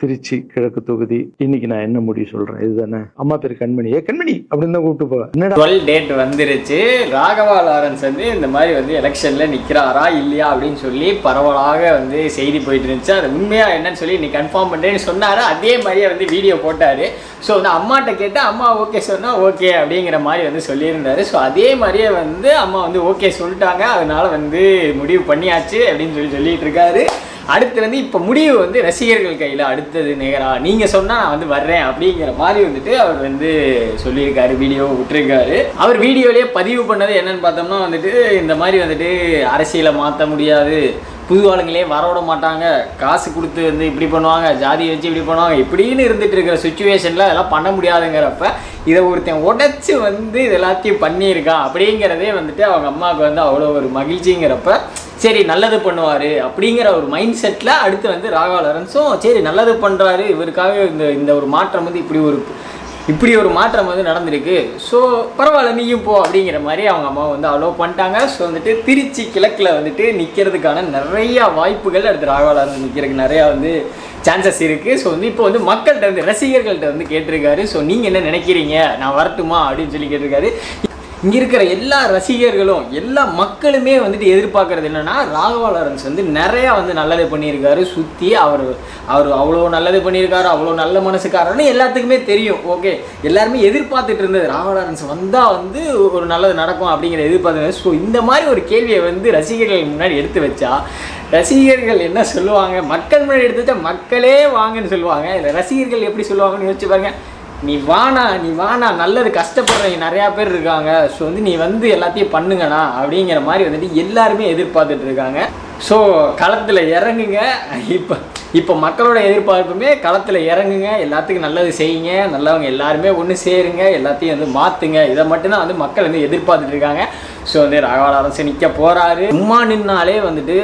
திருச்சி கிழக்கு தொகுதி. இன்னைக்கு நான் என்ன முடிவு சொல்றேன் இதுதானே. அம்மா பேர் கண்மணி. கண்மணி அப்படின்னு தான் கூப்பிட்டு போவேன். என்னடா 12 டேட் வந்துருச்சு. ராகவா லாரன்ஸ் வந்து இந்த மாதிரி வந்து எலெக்ஷன்ல நிக்கிறாரா இல்லையா அப்படின்னு சொல்லி பரவலாக வந்து செய்தி போயிட்டு இருந்துச்சு. அது உண்மையா என்னன்னு சொல்லி நீ கன்ஃபார்ம் பண்றேன்னு சொன்னாரு. அதே மாதிரியே வந்து வீடியோ போட்டாரு. ஸோ வந்து அம்மாட்ட கேட்டு அம்மா ஓகே சொன்னா ஓகே அப்படிங்கிற மாதிரி வந்து சொல்லியிருந்தாரு. ஸோ அதே மாதிரியே வந்து அம்மா வந்து ஓகே சொல்லிட்டாங்க. அதனால வந்து முடிவு பண்ணியாச்சு அப்படின்னு சொல்லிட்டு இருக்காரு. அடுத்து வந்து இப்போ முடிவு வந்து ரசிகர்கள் கையில். அடுத்தது நேரா நீங்கள் சொன்னால் நான் வந்து வர்றேன் அப்படிங்கிற மாதிரி வந்துட்டு அவர் வந்து சொல்லியிருக்காரு. வீடியோ விட்டுருக்காரு. அவர் வீடியோலேயே பதிவு பண்ணது என்னன்னு பார்த்தோம்னா வந்துட்டு இந்த மாதிரி வந்துட்டு அரசியலை மாற்ற முடியாது, புது ஆளுங்களே வரவிட மாட்டாங்க, காசு கொடுத்து வந்து இப்படி பண்ணுவாங்க, ஜாதியை வச்சு இப்படி பண்ணுவாங்க, இப்படின்னு இருந்துட்டு இருக்கிற சுச்சுவேஷனில் அதெல்லாம் பண்ண முடியாதுங்கிறப்ப இதை ஒருத்தன் உடச்சி வந்து இது எல்லாத்தையும் பண்ணியிருக்கான் அப்படிங்கிறதே வந்துட்டு அவங்க அம்மாவுக்கு வந்து அவ்வளோ ஒரு மகிழ்ச்சிங்கிறப்ப சரி நல்லது பண்ணுவார் அப்படிங்கிற ஒரு மைண்ட் செட்டில் அடுத்து வந்து ராகவா லாரன்ஸும் சரி நல்லது பண்ணுறாரு, இவருக்காக இந்த ஒரு மாற்றம் வந்து இப்படி ஒரு மாற்றம் வந்து நடந்திருக்கு, ஸோ பரவாயில்ல நீயும் போ அப்படிங்கிற மாதிரி அவங்க அம்மா வந்து அலோவ் பண்ணிட்டாங்க. ஸோ வந்துட்டு திருச்சி கிழக்கில் வந்துட்டு நிற்கிறதுக்கான நிறையா வாய்ப்புகள், அடுத்து ராகவா லாரன்ஸ் நிற்கிறதுக்கு நிறையா வந்து சான்சஸ் இருக்குது. ஸோ வந்து இப்போ வந்து மக்கள்கிட்ட வந்து ரசிகர்கள்ட்ட வந்து கேட்டிருக்காரு. ஸோ நீங்கள் என்ன நினைக்கிறீங்க, நான் வரட்டுமா அப்படின்னு சொல்லி கேட்டிருக்காரு. இங்கே இருக்கிற எல்லா ரசிகர்களும் எல்லா மக்களுமே வந்துட்டு எதிர்பார்க்குறது என்னென்னா ராகவா லாரன்ஸ் வந்து நிறையா வந்து நல்லது பண்ணியிருக்காரு. சுற்றி அவர் அவ்வளோ நல்லது பண்ணியிருக்காரு, அவ்வளோ நல்ல மனசுக்காரன்னு எல்லாத்துக்குமே தெரியும். ஓகே, எல்லாருமே எதிர்பார்த்துட்டு இருந்தது ராகவா லாரன்ஸ் வந்தால் வந்து ஒரு நல்லது நடக்கும் அப்படிங்கிற எதிர்பார்த்து. ஸோ இந்த மாதிரி ஒரு கேள்வியை வந்து ரசிகர்கள் முன்னாடி எடுத்து வச்சா ரசிகர்கள் என்ன சொல்லுவாங்க, மக்கள் முன்னாடி எடுத்து வச்சா மக்களே வாங்கன்னு சொல்லுவாங்க, இல்லை ரசிகர்கள் எப்படி சொல்லுவாங்கன்னு யோசிச்சு பாருங்க. நீ வானா நல்லது கஷ்டப்படுறவங்க நிறையா பேர் இருக்காங்க, ஸோ வந்து நீ வந்து எல்லாத்தையும் பண்ணுங்கண்ணா அப்படிங்கிற மாதிரி வந்துட்டு எல்லாருமே எதிர்பார்த்துட்டு இருக்காங்க. ஸோ களத்தில் இறங்குங்க. இப்போ மக்களோட எதிர்பார்ப்புமே களத்தில் இறங்குங்க, எல்லாத்துக்கும் நல்லது செய்யுங்க, நல்லவங்க எல்லாருமே ஒன்று சேருங்க, எல்லாத்தையும் வந்து மாற்றுங்க. இதை மட்டும்தான் வந்து மக்கள் வந்து எதிர்பார்த்துட்டு இருக்காங்க. ஸோ வந்து ராகவா லாரன்ஸ் நிற்க போகிறாரு. சும்மா நின்னாலே வந்துட்டு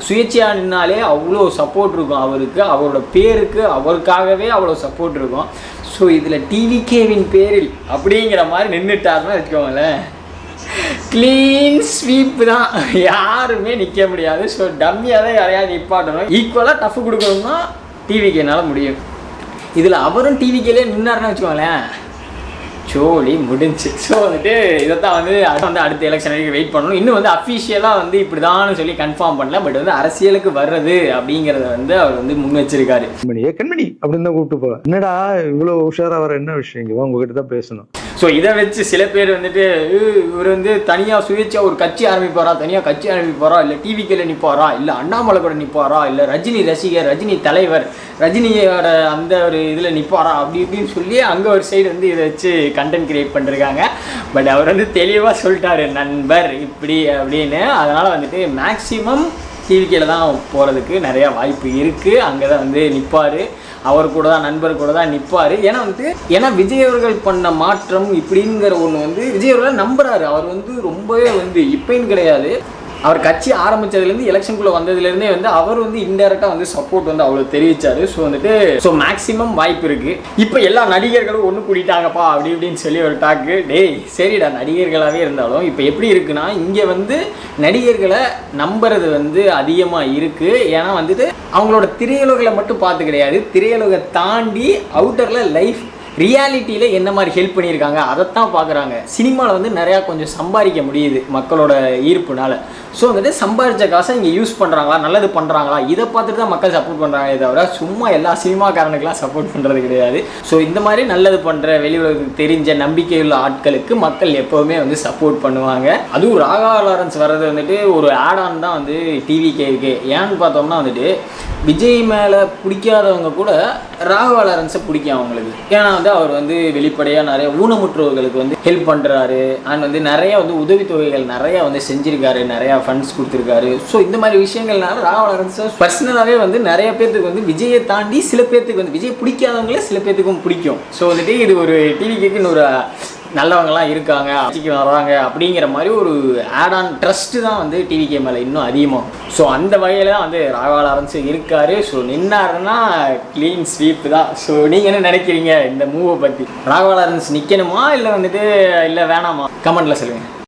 சுயேட்சையாக நின்னாலே அவ்வளோ சப்போர்ட் இருக்கும் அவருக்கு, அவரோட பேருக்கு அவருக்காகவே அவ்வளோ சப்போர்ட் இருக்கும். ஸோ இதில் டிவிகேவின் பேரில் அப்படிங்கிற மாதிரி நின்றுட்டாருன்னா வச்சுக்கோங்களேன், க்ளீன் ஸ்வீப் தான், யாருமே நிற்க முடியாது. ஸோ டம்மியாக தான் யாரையாவது நிப்பாட்டணும். ஈக்குவலாக டஃப் கொடுக்கணும்னா டிவிகேனால் முடியும். இதில் அவரும் டிவிகேலே நின்னாருன்னு வச்சுக்கோங்களேன், சோழி முடிஞ்சு. ஸோ வந்துட்டு இதைத்தான் வந்து அடுத்த எலெக்ஷன் வரைக்கும் வெயிட் பண்ணணும். இன்னும் வந்து அஃபிஷியலாக வந்து இப்படி தான் சொல்லி கன்ஃபார்ம் பண்ணல. பட் வந்து அரசியலுக்கு வர்றது அப்படிங்கிறத வந்து அவர் வந்து முன் வச்சிருக்காரு. கண்மணி அப்படின்னு தான் கூப்பிட்டு போவேன். என்னடா இவ்வளோ உஷாராக வர என்ன விஷயம், உங்ககிட்ட தான் பேசணும். ஸோ இதை வச்சு சில பேர் வந்துட்டு இவர் வந்து தனியாக சுயேட்சையாக ஒரு கட்சி ஆரம்பிப்பாரா, தனியாக கட்சி ஆரம்பிப்பாரா, இல்லை டிவிக்கில் நிற்பாரா, இல்லை அண்ணாமலை கூட நிற்பாரா, இல்லை ரஜினி ரசிகர், ரஜினி தலைவர், ரஜினியோட அந்த ஒரு இதில் நிற்பாரா அப்படி இப்படின்னு சொல்லி அங்கே ஒரு சைடு வந்து இதை வச்சு கண்டென்ட் கிரியேட் பண்ணிருக்காங்க. பட் அவர் வந்து தெளிவாக சொல்லிட்டாரு நண்பர் இப்படி அப்படின்னு. அதனால் வந்துட்டு மேக்சிமம் டிவிக்கில் தான் போகிறதுக்கு நிறையா வாய்ப்பு இருக்குது. அங்கே தான் வந்து நிற்பார், அவர் கூட தான் நண்பர் கூட தான் நிற்பார். ஏன்னா விஜய் அவர்கள் பண்ண மாற்றம் இப்படிங்கிற ஒன்று வந்து விஜய் அவர்கள் நம்புறாரு. அவர் வந்து ரொம்பவே வந்து இப்போன்னு கிடையாது, அவர் கட்சி ஆரம்பித்ததுலேருந்து எலெக்ஷனுக்குள்ளே வந்ததுலேருந்தே வந்து அவர் வந்து இன்டெரக்டாக வந்து சப்போர்ட் வந்து அவ்வளோ தெரிவித்தார். ஸோ மேக்ஸிமம் வாய்ப்பு இருக்குது. இப்போ எல்லா நடிகர்களும் ஒன்று கூட்டிட்டாங்கப்பா அப்படி இப்படின்னு சொல்லி ஒரு டாக்கு. டேய் சரிடா, நடிகர்களாகவே இருந்தாலும் இப்போ எப்படி இருக்குன்னா இங்கே வந்து நடிகர்களை நம்புறது வந்து அதிகமாக இருக்குது. ஏன்னா வந்துட்டு அவங்களோட திரையுலகளை மட்டும் பார்த்து கிடையாது, திரையுலகை தாண்டி அவுட்டரில் லைஃப் ரியாலிட்டியில் என்ன மாதிரி ஹெல்ப் பண்ணியிருக்காங்க அதைத்தான் பார்க்குறாங்க. சினிமாவில் வந்து நிறையா கொஞ்சம் சம்பாதிக்க முடியுது மக்களோட ஈர்ப்புனால. ஸோ வந்துட்டு சம்பாதிச்ச காசை இங்கே யூஸ் பண்ணுறாங்களா, நல்லது பண்ணுறாங்களா, இதை பார்த்துட்டு தான் மக்கள் சப்போர்ட் பண்ணுறாங்களே தவிர சும்மா எல்லா சினிமாக்காரனுக்கெல்லாம் சப்போர்ட் பண்ணுறது கிடையாது. ஸோ இந்த மாதிரி நல்லது பண்ணுற வெளியுலகத்துக்கு தெரிஞ்ச நம்பிக்கையுள்ள ஆட்களுக்கு மக்கள் எப்போவுமே வந்து சப்போர்ட் பண்ணுவாங்க. அதுவும் ராகவா லாரன்ஸ் வர்றது வந்துட்டு ஒரு ஆட் ஆன் தான் வந்து டிவிகேவுக்கு. ஏன்னு பார்த்தோம்னா வந்துட்டு விஜய் மேலே பிடிக்காதவங்க கூட ராகவா லாரன்ஸை பிடிக்கும் அவங்களுக்கு. ஏன்னா வந்து அவர் வந்து வெளிப்படையாக நிறைய ஊனமுற்றவர்களுக்கு வந்து ஹெல்ப் பண்ணுறாரு. அண்ட் வந்து நிறைய வந்து உதவித்தொகைகள் நிறையா வந்து செஞ்சுருக்காரு, நிறையா ஃபண்ட்ஸ் கொடுத்துருக்காரு. ஸோ இந்த மாதிரி விஷயங்கள்னால ராகவா லாரன்ஸ் பர்சனலாகவே வந்து நிறைய பேர்த்துக்கு வந்து விஜயை தாண்டி சில பேர்த்துக்கு வந்து விஜய் பிடிக்காதவங்களே சில பேர்த்துக்கும் பிடிக்கும். ஸோ வந்துட்டு இது ஒரு டிவிகேக்குன்னு ஒரு நல்லவங்களாம் இருக்காங்க, ஆட்சிக்கு வராங்க அப்படிங்கிற மாதிரி ஒரு ஆட் ஆன் ட்ரஸ்ட்டு தான் வந்து டிவிகே மேலே இன்னும் அதிகமாக. ஸோ அந்த வகையில் தான் வந்து ராகவா லாரன்ஸ் இருக்கார். ஸோ நின்னாருன்னா க்ளீன் ஸ்வீப் தான். ஸோ நீங்கள் என்ன நினைக்கிறீங்க இந்த மூவை பற்றி? ராகவா லாரன்ஸ் நிற்கணுமா இல்லை வந்துட்டு இல்லை வேணாமா? கமெண்ட்டில் சொல்லுங்கள்.